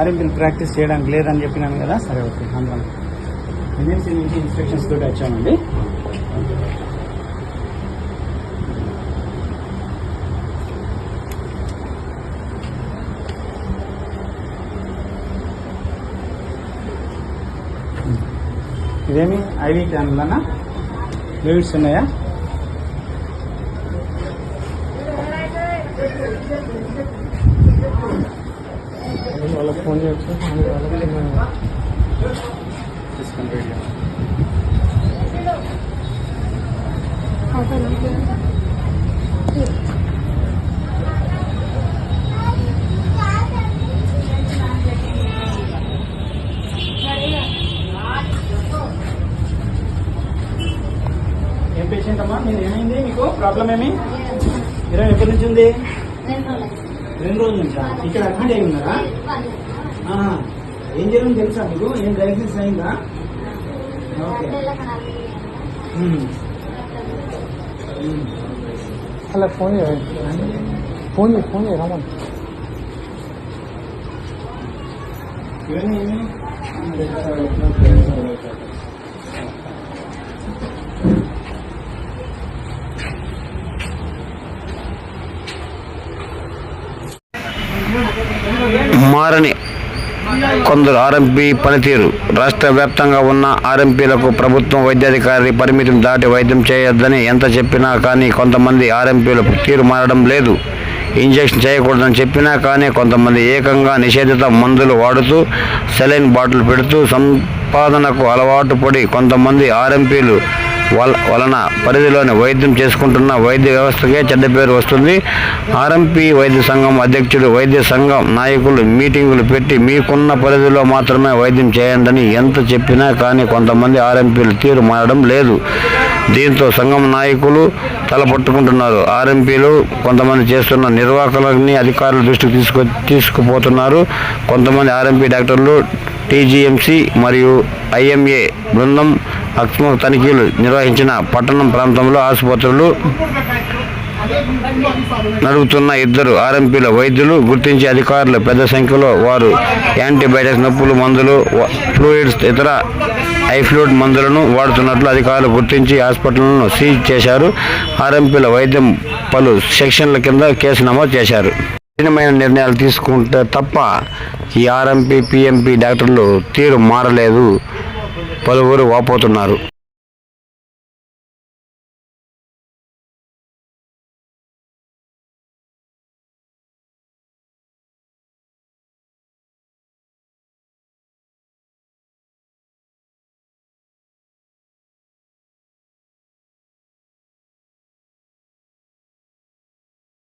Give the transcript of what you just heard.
ఆర్ఎంపీలు practice చేయడానికి లేదని చెప్పినాను కదా. సరే ఓకే, అందువల్ల ఎన్ఎంసీ నుంచి ఇన్స్ట్రక్షన్స్ తోటి వచ్చామండి. ఇదేమి ఐవీ క్యాన్లనా ఫ్లూయిడ్స్ ఉన్నాయా? వాళ్ళకి ఫోన్ చేయొచ్చు. ఏం పేషెంట్ అమ్మా, మీరు ఏమైంది, మీకు ప్రాబ్లం ఏమి? జ్వరం ఎప్పటి నుంచి ఉంది? 2 రోజుల నుంచా? ఇక్కడ అడ్మిట్ అయి ఉన్నారా? ఏం జ్వరం తెలుసా మీకు? ఏం డయాగ్నోసిస్ అయిందా? ఓకే, అలా ఫోన్ ఫోన్ రమ్మని. ఇవన్నీ ఏమి? మారని కొందరు ఆర్ఎంపీ పనితీరు. రాష్ట్ర వ్యాప్తంగా ఉన్న ఆర్ఎంపీలకు ప్రభుత్వం వైద్యాధికారి పరిమితిని దాటి వైద్యం చేయొద్దని ఎంత చెప్పినా కానీ కొంతమంది ఆర్ఎంపీల తీరు మారడం లేదు. ఇంజెక్షన్ చేయకూడదని చెప్పినా కానీ కొంతమంది ఏకంగా నిషేధిత మందులు వాడుతూ సెలైన్ బాటిల్ పెడుతూ సంపాదనకు అలవాటు పడి కొంతమంది ఆర్ఎంపీలు వలన పరిధిలోని వైద్యం చేసుకుంటున్న వైద్య వ్యవస్థకే చెడ్డ పేరు వస్తుంది. ఆర్ఎంపీ వైద్య సంఘం అధ్యక్షుడు, వైద్య సంఘం నాయకులు మీటింగులు పెట్టి మీకున్న పరిధిలో మాత్రమే వైద్యం చేయండి ఎంత చెప్పినా కానీ కొంతమంది ఆర్ఎంపీలు తీరు మారడం లేదు. దీంతో సంఘం నాయకులు తలపట్టుకుంటున్నారు. ఆర్ఎంపీలు కొంతమంది చేస్తున్న నిర్వాహకులని అధికారుల దృష్టికి తీసుకుపోతున్నారు. కొంతమంది ఆర్ఎంపీ డాక్టర్లు టీజీఎంసీ మరియు ఐఎంఏ బృందం ఆత్మ తనిఖీలు నిర్వహించిన పట్టణం ప్రాంతంలో ఆసుపత్రులు నడుపుతున్న 2 ఆర్ఎంపీల వైద్యులు గుర్తించి అధికారులు పెద్ద సంఖ్యలో వారు యాంటీబయాటిక్స్, నొప్పులు మందులు, ఫ్లూయిడ్స్, ఇతర ఐఫ్లూయిడ్ మందులను వాడుతున్నట్లు అధికారులు గుర్తించి హాస్పిటల్ను సీజ్ చేశారు. ఆర్ఎంపీల వైద్యం పలు సెక్షన్ల కింద కేసు నమోదు చేశారు. కఠినమైన నిర్ణయాలు తీసుకుంటే తప్ప ఈ ఆర్ఎంపీ, పిఎంపీ డాక్టర్లు తీరు మారలేదు. పలువురు వాపోతున్నారు.